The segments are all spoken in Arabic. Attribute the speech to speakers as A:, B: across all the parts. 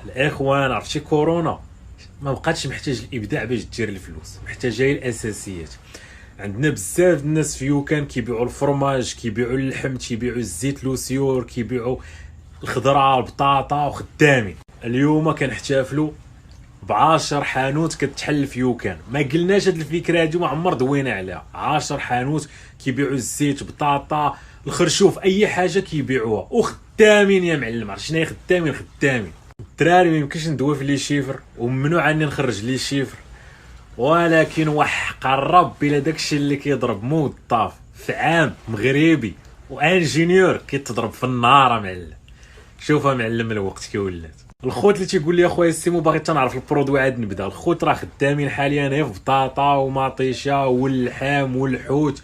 A: الاخوان عرفتي كورونا ما بقاتش محتاج الابداع باش دير الفلوس، محتاجه الاساسيات. عندنا بزاف الناس في يوكان كيبيعوا الفرماج، كيبيعوا اللحم، كيبيعوا الزيت لوسيور، كيبيعوا الخضره البطاطا وخدامين. اليوم كنحتفلوا ب10 حانوت كتحل في يوكان. ما قلناش هاد الفكره هادي وما عمر دوينا عليها. 10 حانوت كيبيعوا الزيت، بطاطا، الخرشوف، اي حاجه كيبيعوها وخدامين يا معلم. عرفت شنو هي خدامين؟ خدامين. الدراري ما يمكنش ندوي في لي شيفر وممنوع اني نخرج لي شيفر، ولكن وحق الرب الى داكشي اللي كيضرب موظف في عام مغربي وانجينيور كيتضرب في النهار معلم. شوفها معلم الوقت كي ولات. الخوت اللي تيقول لي اخويا السيمو باغي تنعرف البرودوي عاد نبدا. الخوت راه خدامين حاليا غير في بطاطا ومطيشه واللحام والحوت،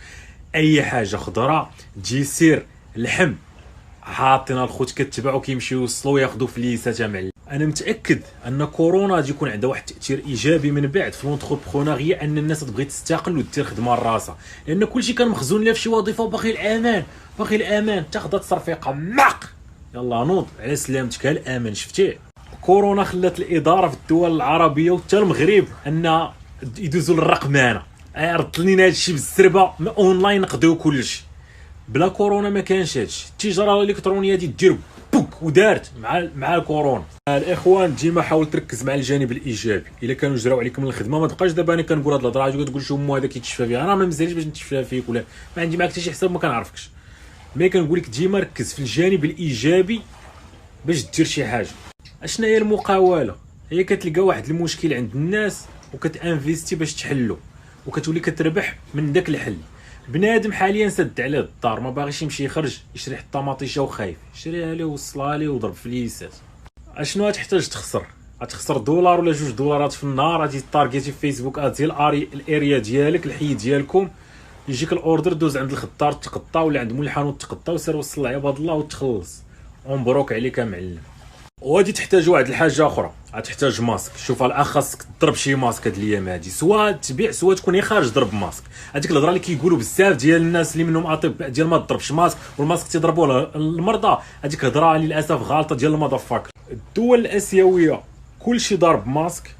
A: اي حاجه خضره تجي سير لحم حاطين الخوت كتباع وكيمشيو يوصلوا ياخذوا فليسات معلم. انا متاكد ان كورونا غادي يكون عندها واحد التاثير ايجابي من بعد في لونتربرونيا، ان الناس تبغي تستقل ودير خدمه لراسها، لان كلشي كان مخزون لها في شي وظيفه وباغي الامان، باغي الامان. تاخذ تصرفيقه ماق يلا نوض على سلامتك الامان. شفتيه كورونا خلات الاداره في الدول العربيه وحتى المغرب ان يدوزوا للرقمنه. عرضت لينا هادشي بالسربه اونلاين نقضيو كلشي. بلا كورونا ما كانش هادشي. التجاره الالكترونيه دي دير بوك ودارت مع الكورونا. الاخوان ديما حاول تركز مع الجانب الايجابي. الا كانوا جراو عليكم من الخدمه ما تبقاش دابا انا كنقول هاد الهضره وتقول شو مو هذا كيتشفى فيها. انا ما مزاليش باش نتشفى فيك ولا ما عندي معاك حتى شي حساب، ما كنعرفكش. مي كنقول لك ديما ركز في الجانب الايجابي باش دير شي حاجه. اشنا هي المقاوله؟ هي كتلقى واحد المشكل عند الناس وكتانفيستي باش تحلو وكتولي كتربح من داك الحل. بنادم حاليا سد عليه الدار، ما باغيش يمشي يخرج يشري حتى مطيشه وخايف، شريها ليه وصلها ليه وضرب فليسات. اشنو غتحتاج تخسر؟ غتخسر دولار ولا $2 في النهار. غادي تارجيتي في فيسبوك ادز الاريا ديالك، الحي ديالكم، يجيك الاوردر دوز عند الخضار تقطع ولا عند مول الحانوت تقطع وسير وصل عباد الله وتخلص. ومبروك عليك يا معلم. وغادي تحتاج واحد الحاجه اخرى، غتحتاج ماسك. شوف الاخ خاصك تضرب شي ماسك هاد الايام هادي، سواء تبيع سواء تكون غير خارج ضرب ماسك. هذيك الهضره اللي كيقولوا بزاف ديال الناس اللي منهم اطباء ديال ما تضربش ماسك والماسك تيضربوه المرضى، هذيك هضره للاسف غلطه ديال المضفاكر. الدول الاسيويه كلشي ضارب ماسك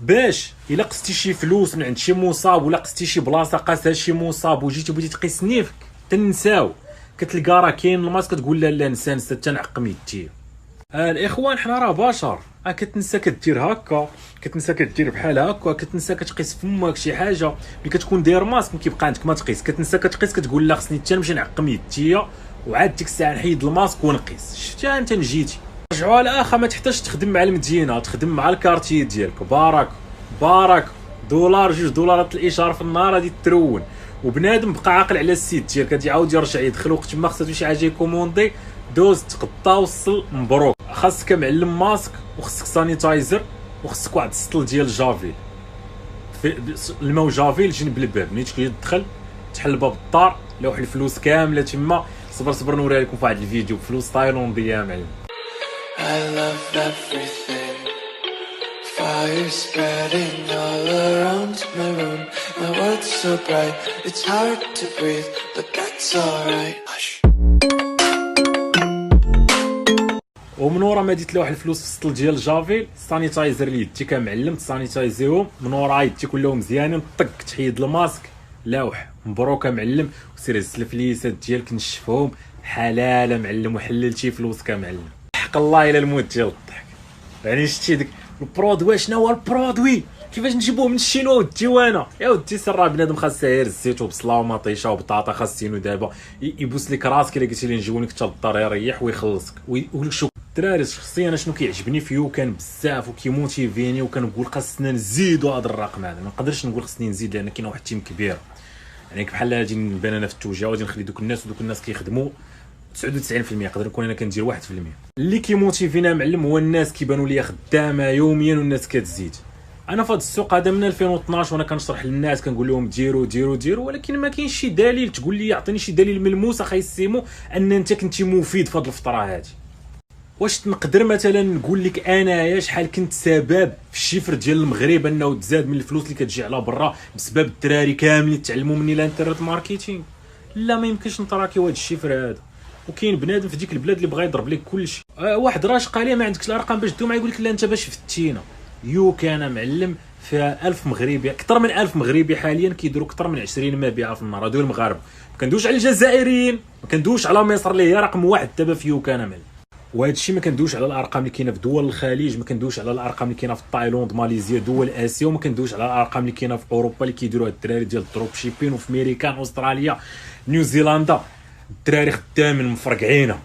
A: باش الا قستي شي فلوس من عند شي مصاب ولا قستي شي بلاصه قاسها شي مصاب وجيتي بغيتي تقيس نيفك تنساو، كتلقى راه كاين الماسك تقول لا لا نسى تنعقم يدي. الاخوان حنا راه بشر، كتنسى كدير هكا، كتنسى كدير بحال هكا، كتنسى كتقيس فمك شي حاجه. ملي كتكون داير ماسك كيبقى عندك ما تقيس، كتنسى كتقيس كتقول لا خصني حتى نمشي نعقم يدي وعاد ديك الساعه نحيد الماسك ونقيس. شفتي انت نجيتي رجعوا الاخ ما تحتاجش تخدم مع المدينه، تخدم مع الكارتي ديالك. بارك $2 الاشاره في النهار غادي ترون. وبنادم بقى عاقل على السيت ديالك غادي يعاود يرجع يدخل وقت ما خصاتو شي حاجه يكوموندي دوز تقطع وصل مبروك. خاصك معلم ماسك وخصك سانيتايزر وخصك واحد السطل ديال جافيل، في الماء جافيل جنب الباب. ملي تجي تدخل تحل باب الدار لوح الفلوس كامله تما. صبر نوريها لكم في واحد الفيديو فلوس تايلانديه يا معلم.
B: I love everything. Fire spreading all around my room. My world's so bright, it's hard to breathe, but that's alright. Hush.
A: ومن ورا ما ديت لوح الفلوس في السطل ديال جافيل، سانيتايزر اللي يديك معلم تسانيتايزيهم من ورا يديك كلهم مزيانين. طق تحيد الماسك لوح مبروك معلم وسير هز الفليسات ديالك نشفهم حلال معلم وحللتي فلوسك معلم. حق الله الى الموت ديال الضحك. يعني شتي ديك البرودوي. شنو هو البرودوي؟ كيفاش نجيبوه من الشينوا والديوانه يا ودي؟ سر بنادم خاص غير الزيت وبصله ومطيشه وبطاطا خاصينو دابا يبوس لك راسك الا قلتي لي نجيو لك حتى للدار يريح ويخلصك ويقول لك شوف. الدراري شخصيا انا شنو كيعجبني في يوكان بزاف وكيموتيفيني وكنقول خاصنا نزيدوا هذا الرقم هذا. ما نقدرش نقول خصني نزيد لان كاين واحد التيم كبير. يعني بحال غادي نبان انا في التوجه وغادي نخلي دوك الناس كيخدموا 99%، نقدر نكون انا كندير 1%. اللي كيموتيفينا معلم هو الناس كيبانوا ليا خدامه يوميا والناس كتزيد. انا في هذا السوق هذا من 2012 وانا كنشرح للناس كنقول لهم ديروا، ولكن ما كاينش شي دليل تقول لي يعطيني شي دليل ملموس اخي السيمو ان انت كنتي مفيد في هذه الفتره هذه. واش نقدر مثلا نقول لك انايا شحال كنت سبب في الشفر ديال المغرب انه تزاد من الفلوس اللي كتجي على برا بسبب الدراري كاملين تعلموا مني الانترنت ماركتينغ؟ لا ما يمكنش نتراكيو هذا الشفر هذا. وكاين بنادم في ديك البلاد اللي بغى يضرب لك كلشي. واحد راش قال ما عندكش الارقام باش دوما يقول لك لا انت باش فتينا. كان معلم فيها 1000 مغربي، اكثر من 1000 مغربي حاليا كيديروا اكثر من 20 مبيعه في النهار. هادو المغاربه، ما كندويش على الجزائريين، ما كندويش على مصر اللي هي رقم واحد دابا في كان معلم. وهذا الشيء ما كندويش على الارقام اللي كاينه في دول الخليج، ما كندويش على الارقام اللي كاينه في تايلاند، ماليزيا، دول اسيا، وما كندويش على الارقام اللي كاينه في اوروبا اللي كيديروها الدراري ديال الدروب شيبين، وفي امريكان، استراليا، نيوزيلندا، الدراري خدامين مفرقعينه.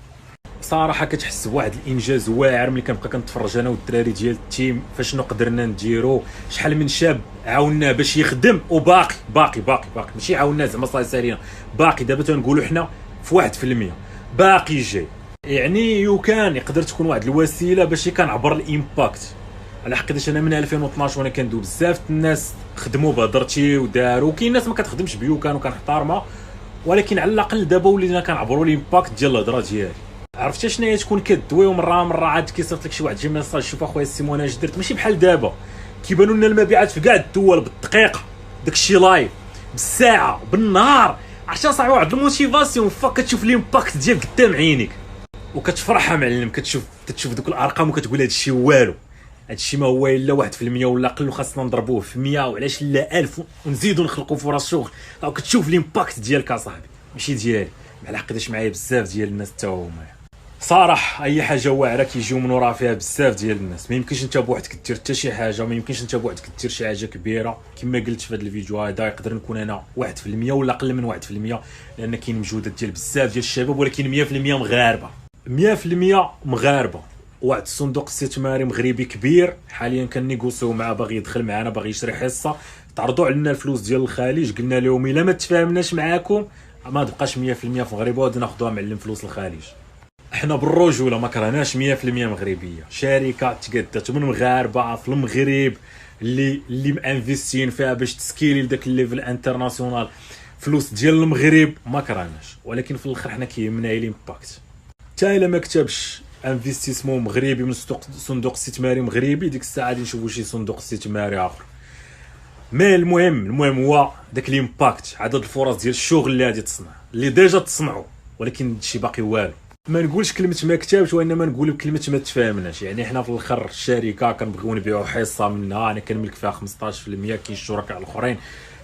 A: صراحه كتحس بواحد الانجاز واعر ملي كنبقى كنتفرج انا والدراري ديال التيم فاشنو قدرنا نديرو. شحال من شاب عاوناه باش يخدم وباقي باقي باقي باقي، ماشي عاوناه زعما صافي سالينا، باقي دابا تنقولوا حنا في 1% باقي جاي. يعني كان يقدر تكون واحد الوسيله باش كنعبر الامباكت. على حقيقه انا من 2012 وانا كندوي بزاف الناس خدموا بهضرتي وداروا، كاين ناس ما كتخدمش كان وكنحتارمها، ولكن على الاقل دابا ولينا كنعبروا الامباكت ديال الهضره ديالي. عرفتي شنو هي تكون كدوي ومره عاد كيصيفط لك شي واحد جي ميساج شوف اخويا السيمون اش درت، ماشي بحال دابا كيبانوا لنا المبيعات في كاع الدول بالدقيقه، داكشي لايف بالساعه بالنهار. عرفتي صاحبي واحد الموتيفاسيون كتشوف الامباكت ديال قدام عينيك وكتفرح معلم. كتشوف دوك الارقام وكتقول هادشي والو، هادشي ما هو الا 1% ولا قل، وخاصنا نضربوه في 100 وعلاش لا 1000 ونزيدوا نخلقوا فرص شغل. كتشوف الامباكت ديالك اصاحبي ماشي ديالي. بحال حقيقه معايا بزاف ديال الناس حتى هما صراحه اي حاجه واعره كيجيو من وراها فيها بزاف ديال الناس. ما يمكنش انت بوحدك دير حتى شي حاجه، ما يمكنش انت بوحدك دير شي حاجه كبيره. كما قلت في هذا الفيديو هذا يقدر نكون انا 1% ولا اقل من 1%، لان كاين مجهودات ديال بزاف ديال الشباب، ولكن 100% مغاربه، 100% مغاربه. واحد الصندوق استثماري مغربي كبير حاليا كنيغوسيو معاه باغي يدخل معنا، باغي يشري حصه. تعرضوا علينا الفلوس ديال الخليج، قلنا لهم الا ما تفاهمناش معاكم ما تبقاش 100% في المغرب وغادي ناخذوها معلم فلوس الخليج. احنا بالرجوله ما كرهناش 100% مغربيه، شركه تقدت من مغاربه في المغرب اللي مانفيستين فيها باش تسكيلي لذاك الليفل انترناسيونال، فلوس ديال المغرب ما كرهناش. ولكن في الاخر حنا كيهمنا هي الامباكت. حتى الا ما كتبش انفستيسمون مغربي من صندوق استثماري مغربي، ديك الساعه غادي نشوفوا شي صندوق استثماري اخر. ما المهم هو داك الامباكت، عدد الفرص ديال الشغل اللي غادي تصنع، اللي ديجا تصنعوا، ولكن هادشي باقي والو. ما نقولش كلمه ما كتبش، وانما نقول كلمه ما تفاهمناش. يعني حنا في الاخر الشركه كنبغيو نبيعوا حصه منها، انا كنملك فيها 15%، كاين الشركاء الاخرين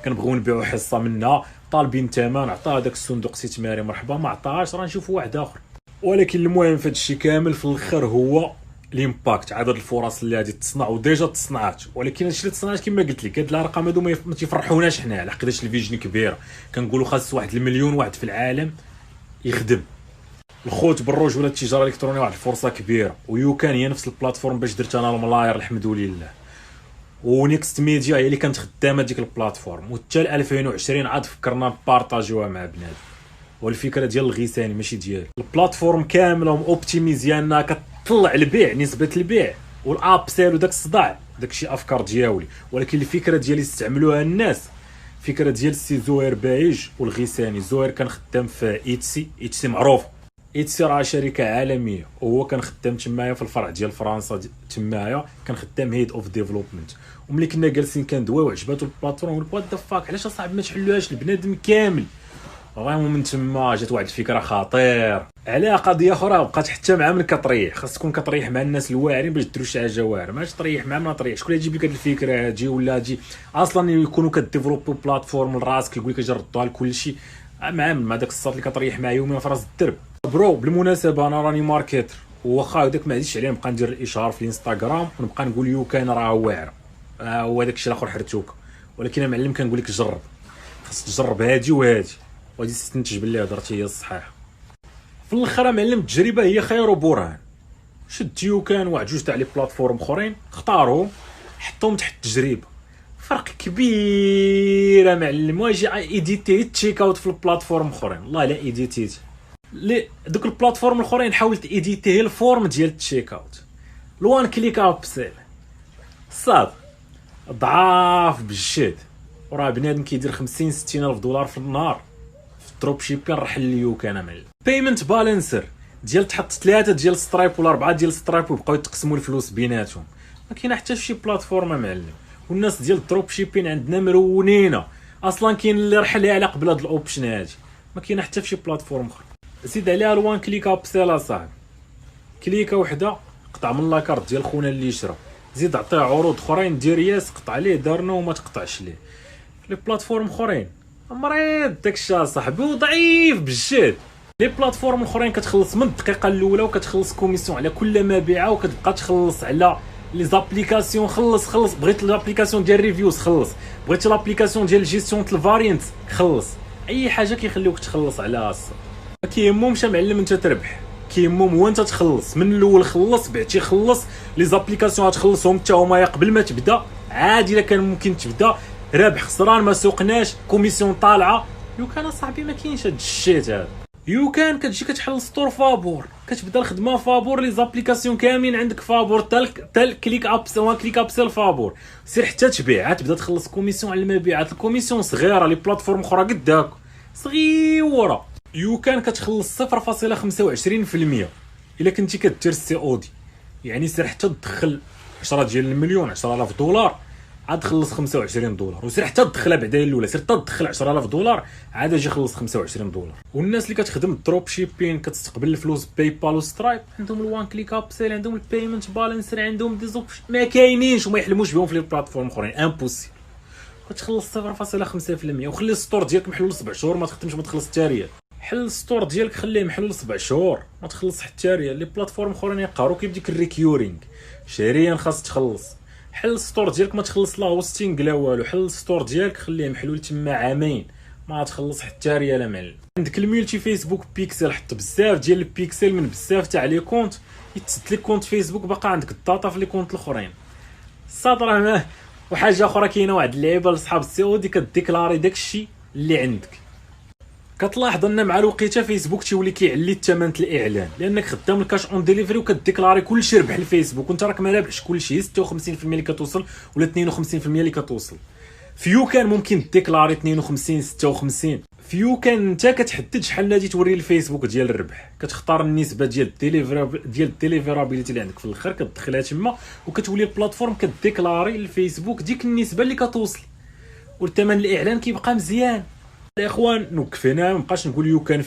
A: كنبغيو نبيعوا حصه منها، طالبين ثمن، عطاه داك الصندوق الاستثماري مرحبا، ما عطاهاش راه نشوفوا واحد اخر. ولكن المهم في هادشي كامل في الاخر هو الامباكت، عدد الفرص اللي غادي تصنع وديجا تصنعات. ولكن هادشي اللي تصنعات كما قلت لك هاد الارقام هادو ما تيفرحوناش حنا، على حقاش الفيجن كبيره. كنقولوا خاص واحد المليون واحد في العالم يخدم. الخوت بالرجوله التجاره الالكترونيه واحد الفرصه كبيره، كان هي نفس البلاتفورم باش درت انا الملاير الحمد لله. ونيكست ميديا هي اللي كانت خدامه ديك البلاتفورم، وحتى 2020 عاد فكرنا نبارطاجيوها مع بنادم. والفكره ديال الغيساني ماشي ديالي. البلاتفورم كامله اوبتيميزيانا كتطلع البيع، نسبه البيع والاب سيل وداك الصداع، داكشي افكار ديالي. ولكن الفكره ديالي استعملوها الناس، فكره ديال السي زهير بايج والغيساني. زهير كان خدام في ايتسي معروف، ايتسي راه شركه عالميه، وهو كان خدام تمايا في الفرع ديال فرنسا تمايا، كان خدام هيد اوف ديفلوبمنت. وملي كنا جالسين كندويو وعجباتو البلاتفورم، وات ذا فاك علاش اصاحبي ما تحلوهاش البنادم كامل. فريمون من تما جات واحد الفكره خطير. على قضيه اخرى بقات حتى مع من كطريح، خاص تكون كطريح مع الناس الواعرين باش ديروا شي حاجه واعره. ماش طريح مع ما طريح، شكون اللي يجيب لك هذه الفكره هادي ولا هادي اصلا يكونوا كديفلوبو بلاتفورم لراسك، يقول لك اجي ردوها لكل شيء مع داك الصاط اللي كطريح مع يومين في راس الدرب. برو بالمناسبه انا راني ماركتر، واخا هذاك ما عادش عليه نبقى ندير الاشهار في الانستغرام ونبقى نقول كان راه واعر، هو داك الشيء الاخر حرتوك. ولكن انا معلم كنقول لك جرب، خاص تجرب هادي وهادي وغادي تستنتج باللي هضرتي هي الصحيحه. في الاخر معلم التجربه هي خير برهان. شد كان واحد جوج تاع لي بلاتفورم اخرين، اختارهم حطهم تحت التجربه، فرق كبير معلم. واجي ايديتي تشيك اوت في البلاتفورم اخرين، والله لا ايديتيت لي دوك البلاتفورم الاخرين. حاولت ايديتي الفورم ديال التشيك اوت، الوان كليك اب سيل صاد ضعاف بالجد. وراه بنادم كيدير 50 60 الف دولار في النهار في الدروب شيبين رحل ليو كان معلم. بيمنت بالانسر ديال تحط 3 ديال سترايب ولا 4 ديال سترايب ويبقاو يتقسموا الفلوس بيناتهم. ما كاين حتى شي بلاتفورم معلم. والناس ديال الدروب شيبين عندنا مرونينه اصلا، كاين اللي رحلها على قبل هاد الاوبشن هادي، ما كاين حتى في شي بلاتفورم اخرى. زيد عليها الوان كليك ابسيل اصاحبي، كليكه وحده قطع من لاكارت ديال خونا اللي شرا، زيد عطيه عروض اخرين، دير ياس قطع ليه دارنا وما تقطعش ليه. لي بلاتفورم اخرين مريض داكشي اصاحبي وضعيف بالجد. لي بلاتفورم اخرين كتخلص من الدقيقه الاولى وكتخلص كوميسيون على كل مبيعه، وكتبقى تخلص على لي زابليكاسيون. خلص بغيت لابليكاسيون ديال ريفيوز خلص، بغيتي لابليكاسيون ديال جيستيون د الفاريانت خلص، اي حاجه كيخليوك تخلص عليها الصا. ما كيهمهمش معلم انت تربح، كيهمهم هو انت تخلص من الاول. خلص بعتي خلص لي زابليكاسيون غتخلصهم حتى هما قبل ما تبدا عادي. الا كان ممكن تبدا رابح خسران ما سوقناش كوميسيون طالعه. يو كان صاحبي ما كاينش هاد الشيت هذا. يو كان كتجي كتحل ستور فابور، كتبدا الخدمه فابور، لي زابليكاسيون كاملين عندك فابور، تال كليك اب سوا كليك اب سيل فابور، سير حتى تبيع تبدا تخلص كوميسيون على المبيعات. الكوميسيون صغيره، لي بلاتفورم اخرى قداك صغيره. يو كان كتخلص 0.25% الا كنتي كدير السي او دي، يعني سير حتى تدخل 10 ديال المليون 10000 دولار عاد خلص 25 دولار، وسير حتى تدخلها بعدا الاولى، سير حتى تدخل 10000 دولار عاد اجي خلص 25 دولار. والناس اللي كتخدم الدروب شيبين كتستقبل الفلوس باي بال وسترايب، عندهم الوان كليك اب سيل، عندهم البيمنت بالانسر، عندهم دي زوبشن ما كاينينش وما يحلموش بهم في لي بلاتفورم اخرين، امبوسيبل. كتخلص 0.5% وخلي الستور ديالك محلول 7 شهور ما تخدمش، ما تخلص حتى ريال. حل الستور ديالك خليه محلول 7 شهور ما تخلص حتى ريال. لي بلاتفورم اخرين يقهروك بديك الريكيورينغ شهريا خاص تخلص. حل الستور ديالك ما تخلص لا هوستينغ لا والو، حل الستور ديالك خليه محلول تما عامين ما تخلص حتى ريال معلم. عندك الميلتي فيسبوك بيكسل، حط بزاف ديال البيكسل من بزاف تاع لي كونت، يتسد لك كونت فيسبوك باقا عندك الداتا في لي كونت الاخرين. السطر ما وحاجه اخرى كاينه واحد اللعيبه لصحاب السي او دي، كديكلاري داكشي اللي عندك. كتلاحظ ان مع الوقيته فيسبوك تيولي كيعلي الثمن الاعلان لانك خدام الكاش اون ديليفري وكديكلاري كلشي ربح الفيسبوك وانت راك ما رابحش كلشي، 56% اللي كتوصل ولا 52% اللي كتوصل. فيو كان ممكن ديكلاري 52 56. فيو كان انت كتحدد شحال غادي توري الفيسبوك ديال الربح، كتختار النسبه ديال الديليفرابيليتي اللي عندك في الاخر كتدخلها تما، وكتولي البلاتفورم كديكلاري الفيسبوك ديك النسبه اللي كتوصل، والثمن الاعلان كيبقى مزيان. الاخوان نوقف هنا، ما بقاش نقول يو كان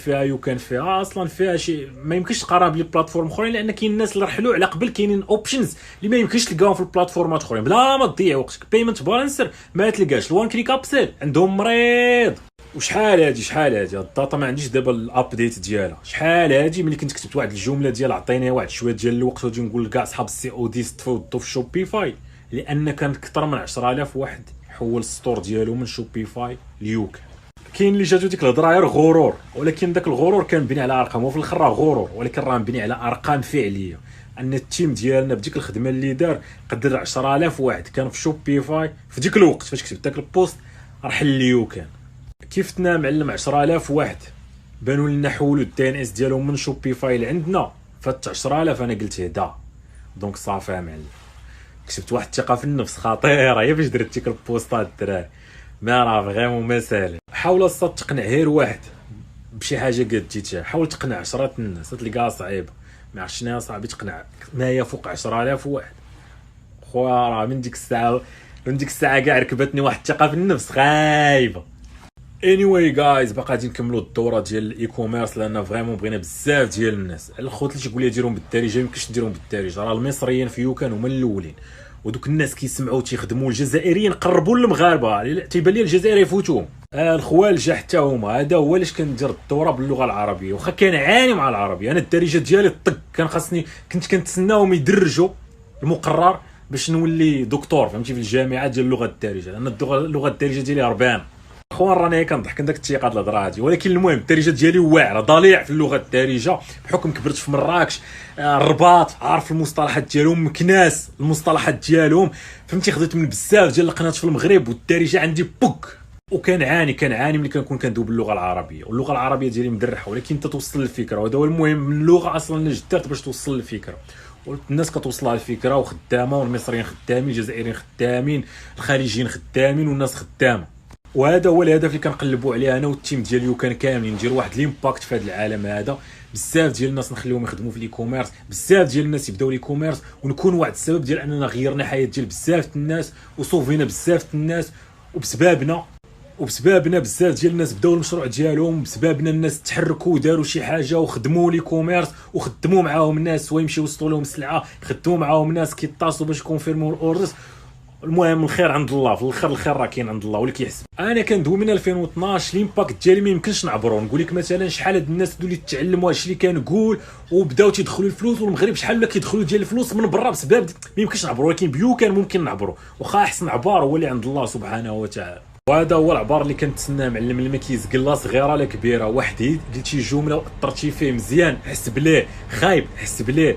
A: فيها اصلا فيها شي ما يمكنش تقارن بلي بلاتفورم اخرين، لان كاين الناس اللي رحلوا على قبل كاينين اوبشنز اللي ما يمكنش تلقاهم في البلاتفورمات اخرين بلا ما تضيع وقتك. بيمنت بالانسر ما تلقاش، الوان كليك ابسيل عندهم مريض. وشحال هادي الداتا ما عنديش دابا الابديت ديالها، شحال هادي ملي كنت كتبت واحد الجمله ديال عطيني واحد شويه ديال الوقت وغادي نقول لكاع صحاب السي او دي استفدوا في شوبيفاي، لان كان اكثر من 10000 واحد حول الستور ديالو من شوبيفاي ليوك. كاين اللي جاتو ديك الهضره غير غرور، ولكن داك الغرور كان مبني على ارقام، وفي الاخر راه غرور ولكن راه مبني على ارقام فعليه. ان التيم ديالنا بديك الخدمه اللي دار قدر 10000 واحد كان في شوبيفاي في ديك الوقت فاش كتبت داك البوست راه حليو. كان كيفتنا معلم 10000 واحد بانوا لنا حولوا الدي ان اس ديالهم من شوبيفاي لعندنا، فات 10000 انا قلت هدا دونك صافي معلم. كسبت واحد الثقه في النفس خطيره هي باش درت ديك البوستات الدراري، ما راه فريمون ما ساهل. حاول اصلا تقنع غير واحد بشي حاجه قديتها، حاول تقنع 10 الناس تلقاها صعيبه. ما عرفتش شنو صعيب تقنع ما يفوق 10000 واحد. خويا راه من ديك الساعه كاع ركبتني واحد الثقه في النفس خايبه. anyway guys باقا غادي نكملوا الدوره ديال الاي كوميرس لان فريمون بغينا بزاف ديال الناس. الخوت اللي تيقول لي ديرهم بالدارجه يمكنش نديرهم بالدارجه، راه المصريين في يوكان هما الاولين، ودوك الناس كيسمعوا تيخدموا الجزائريين قربوا للمغاربه، تيبان لي الجزائر يفوتوهم. الخوالجه حتى هما، هذا هو علاش كندير الدوره باللغه العربيه واخا كنعاني مع العربيه. انا الدارجه ديالي الطق كان خاصني كنت كنتسناهم يدرجوا المقرر باش نولي دكتور فهمتي في الجامعه ديال اللغه الدارجه، لان اللغه الدارجه ديالي هربان. اخوان راني كنضحك داك الثقه د الهضره هادي، ولكن المهم الدارجه ديالي واعره ضليع في اللغه الدارجه بحكم كبرت في مراكش، الرباط عارف المصطلحات ديالهم، مكناس المصطلحات ديالهم فهمتي. خديت من بزاف ديال القنوات في المغرب والدارجه عندي بوك، وكنعاني ملي كنكون كندوي باللغه العربيه، واللغه العربيه ديالي مدرحه ولكن انت توصل للفكره، وهذا هو المهم من اللغه اصلا اللي جدرت باش توصل للفكره. والناس كتوصلها الفكره وخدامه، والمصريين خدامين، الجزائريين خدامين، الخليجيين خدامين، والناس خدامه. وهذا هو الهدف اللي كنقلبوا عليه انا والتيم ديال يوكان كاملين، ندير واحد ليمباكت في هذا العالم هذا. بزاف ديال الناس نخليهم يخدموا في الاي كوميرس، بزاف ديال الناس يبداو الاي كوميرس، ونكون واحد السبب ديال اننا غيرنا حياه ديال بزاف الناس وصوفينا بزاف الناس، وبسببنا وبسببنا بزاف ديال الناس بداو المشروع ديالهم، بسببنا الناس تحركوا وداروا شي حاجه وخدموا لي كوميرس وخدموا معاهم الناس سوا يمشيو يوصلوا لهم السلعه، خدموا معاهم الناس كيتصلوا باش يكونفيرموا الاوردرز. المهم الخير عند الله، في الاخر الخير راه كاين عند الله، واللي كيحسب. انا كندوي من 2012 ليمباكت ديالي ما يمكنش نعبرو. نقول لك مثلا شحال هاد الناس اللي تعلموا هادشي اللي كنقول وبداو تيدخلوا الفلوس، والمغرب شحال ولا كيدخلوا ديال الفلوس من برا بسبب ما يمكنش نعبرو، ولكن بيو كان ممكن نعبرو، واخا احسن عبار هو اللي عند الله سبحانه وتعالى. وهذا هو العبار اللي كنتسناه معلم اللي ما كيزقل لا صغيره لا كبيره. واحد قلت شي جمله واثرتي فيه مزيان، حسب ليه خايب حسب ليه.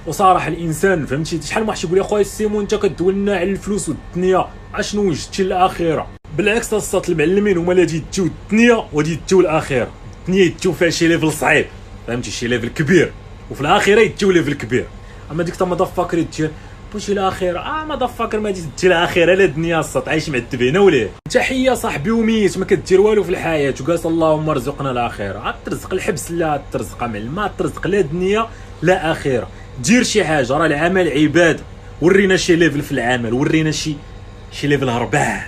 A: وصراحه الانسان فهمتي شحال ما واحد يقول لي اخويا سيمون انت كدوي لنا على الفلوس والدنيا، اشنو وجدتي الاخره؟ بالعكس الصات المعلمين هما اللي غادي يديو الدنيا وغادي يديو الاخره. الدنيا يديو فيها شي ليفل صعيب فهمتي، شي ليفل كبير، وفي الاخره يديو ليفل كبير. اما ديك تا ما دافاكر يدير بوشي الاخره ما دافاكر ما تدي الاخره لا الدنيا الصات عايش معذب هنا وليه. تحيه صاحبي وميت ما كدير والو في الحياه وقالت اللهم ارزقنا الاخره. ترزق الحبس لا ترزق معلم، ما ترزق لا دنيا لا اخره. دير شي حاجه، راه العمل عباده. ورينا شي ليفل في العمل، ورينا شي ليفل هربان.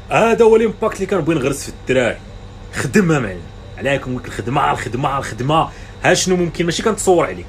A: هذا هو الامباكت اللي كنبغي نغرس في الدراري. خدمها معلم عليكم، الخدمه الخدمه الخدمه. ها شنو ممكن ماشي كنتصور عليك.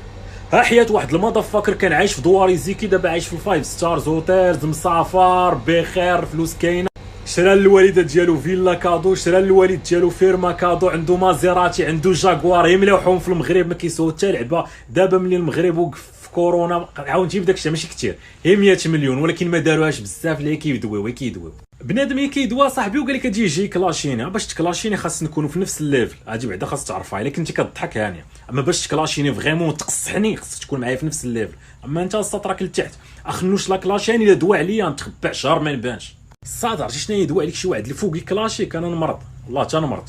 A: ها حياه واحد المضفكر كان عايش في دوار يزيكي، دابا عايش في الفايف ستارز هوتيلز، مسافر بخير، فلوس كاينه. شرا للوالده ديالو فيلا كادو، شرا للوالد ديالو فيرما كادو، عنده مازيراتي، عنده جاكوار. يملاوحهم في المغرب ما كيسووا حتى لعبه. دابا ملي المغرب وقف في كورونا عاود نجيب داكشي ماشي كثير، هي 100 مليون، ولكن ما داروهاش بزاف اللي كيدويو. بنادم كيدوا صاحبي وقال لك اجي يجي كلاشيني. باش تكلاشيني خاص نكونوا في نفس الليفل، هادي بعدا خاص تعرفها. الا كنتي كضحك هانيه، اما باش تكلاشيني فريمون تقصحني خاصك تكون معايا في نفس الليفل. اما انت السطرك لتحت اخنوش لا كلاشيني الا دوا عليا نتخبع شهر ما نبانش. الصاد عرفتي شنو يدوا عليك؟ شي واحد اللي فوق كلاشيك انا نمرض والله حتى نمرض.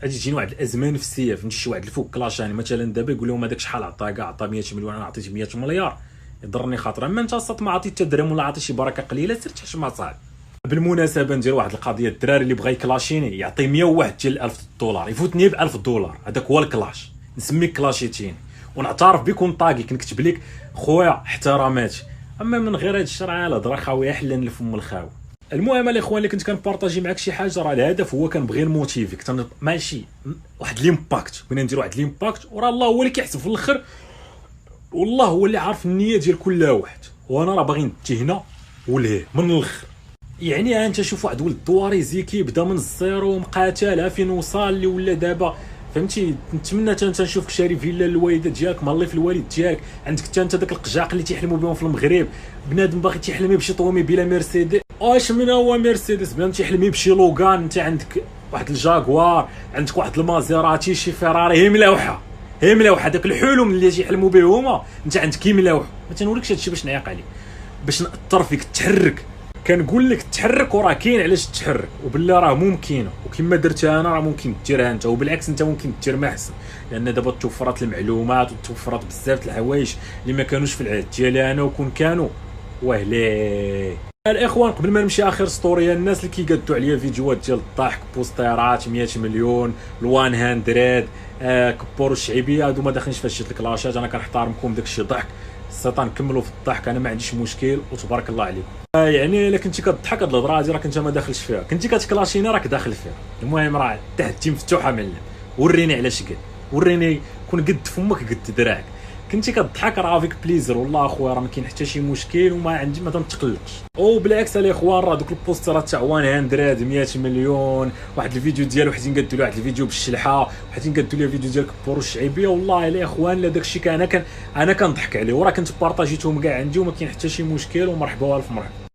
A: غادي تجيني واحد الازمه نفسيه فهمتي. شي واحد اللي فوق كلاشاني مثلا دابا يقول لهم هذاك شحال عطا كاع عطا 100 مليون انا عطيت 100 مليار يضرني خاطر. اما انت الصاد ما عطيت حتى درهم ولا عطيت شي بركه قليله سير تحشم مع صاحبي. بالمناسبه ندير واحد القضيه، الدراري اللي بغى يكلاشيني يعطي 101 ديال $1000 يفوتني ب $1000. هذاك هو الكلاش، نسميك كلاشيتيني ونعترف بك ونطاقي كنكتب لك خويا احتراماتي. اما من غير هاد الشرع الهضره خاويه حلا الفم الخاوي. المهم الاخوان اللي كنت كنبارطاجي معاك شي حاجه، راه الهدف هو كنبغي نموتيفيك ماشي واحد ليمباكت. بغينا ندير واحد ليمباكت، وراه الله هو اللي كيحسب في الاخر، والله هو اللي عارف النيه ديال كل واحد. وانا راه باغي نتي هنا وليه من الاخر. يعني انت شوف واحد ولد دواريزي كيبدا من الزيرو مقاتل فين وصل اللي ولا دابا فهمتي. نتمنى انت نشوفك شاري فيلا للوالده ديالك، مالي في الوالد ديالك، عندك انت داك القجاق اللي تيحلموا بهم في المغرب. بنادم باغي تيحلم يمشي طومي بلا مرسيدس. اش من هو مرسيدس؟ بنادم تيحلم يمشي لوغان، انت عندك واحد الجاكوار، عندك واحد المازيراتي، شي فيراري. هي ملاوحه داك الحلم اللي تيحلموا به هما انت عندك. هي ملاوحه. ما تنوريكش هادشي باش نعيق عليك، باش ناثر فيك تحرك. كنقول لك تحرك وراه كاين علاش تحرك، وبالله راه ممكنه. وكما درتها انا راه ممكن ديرها انت، وبالعكس انت ممكن دير ما احسن، لان دابا توفرت المعلومات وتوفرت بزاف د الحوايج اللي ما كانوش في العهد ديالي انا، وكون كانوا وهلي. الاخوان قبل ما نمشي اخر ستوري، الناس اللي كيقادوا عليا فيديوهات ديال الضحك، بوستيرات 100 مليون، ال100 كبور الشعبيه، هادو ما داخلينش في هادشي الكلاشات. انا كنحترمكم داكشي ضحك السيطان، نكملوا في الضحك، انا ما عنديش مشكل وتبارك الله عليكم. يعني الا كنتي كضحك هاد الهضره هادي راك انت ما داخلش فيها، كنتي كتكلاشينا راك داخل فيها. المهم راه تحتي مفتوحه معلم، وريني علاش قد، وريني كون قد فمك قد دراعك. كنتي كضحك راه فيك بليزر والله اخويا، راه ما كاين حتى شي مشكل وما عندي ما تنتقلقش. وبالعكس الاخوان راه دوك البوسترات تاع 100 مليون، واحد الفيديو ديال وحدين قادوا له واحد الفيديو بالشلحه، وحدين قادوا له فيديو ديال كبور الشعبيه. والله الاخوان لا داكشي انا كنضحك عليه، وراه كنت بارطاجيتهم كاع عندي وما كاين حتى شي مشكل. ومرحبا والف مرحبا.